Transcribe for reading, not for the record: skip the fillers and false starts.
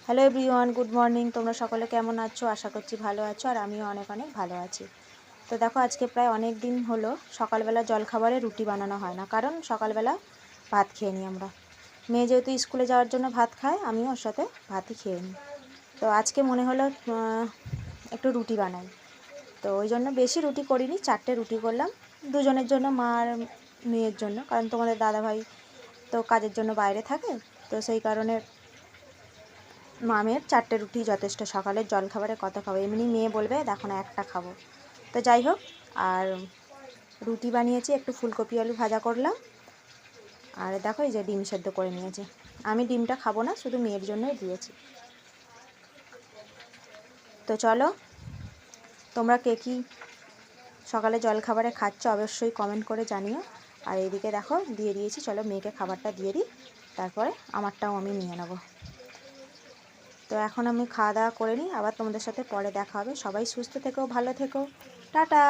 Hello everyone, good morning. তোমরা সকলে কেমন আছো? আশা করছি ভালো আছো, আর আমিও অনেক অনেক ভালো আছি। তো দেখো, আজকে প্রায় অনেক দিন হলো সকালবেলা জলখাবারে রুটি বানানো হয় না, কারণ সকালবেলা ভাত খেয়ে নিই আমরা। মেয়ে যেহেতু স্কুলে যাওয়ার জন্য ভাত খায়, আমিও ওর সাথে ভাতই খেয়ে নিই। তো আজকে মনে হলো একটু রুটি বানাই। তো ওই জন্য বেশি রুটি করিনি, 4টে রুটি করলাম দুজনের জন্য, মা আর মেয়ের জন্য, কারণ তোমাদের দাদাভাই তো কাজের জন্য বাইরে থাকে। তো সেই কারণে মামের 4টে রুটি যথেষ্ট। সকালের জলখাবারে কত খাবো, এমনি মেয়ে বলবে দেখো না একটা খাবো। তো যাই হোক, আর রুটি বানিয়েছি, একটু ফুলকপি আলু ভাজা করলাম, আর দেখো এই যে ডিম সেদ্ধ করে নিয়েছি। আমি ডিমটা খাবো না, শুধু মেয়ের জন্যই দিয়েছি। তো চলো, তোমরা কে কী সকালে জলখাবারে খাচ্ছ অবশ্যই কমেন্ট করে জানিও। আর এইদিকে দেখো দিয়ে দিয়েছি, চলো মেয়েকে খাবারটা দিয়ে দিই, তারপরে আমারটাও আমি নিয়ে নেব। তো এখন আমি খাওয়া দাওয়া করে নিই, আবার তোমাদের সাথে পরে দেখা হবে। সবাই সুস্থ থেকো, ভালো থেকো, টাটা।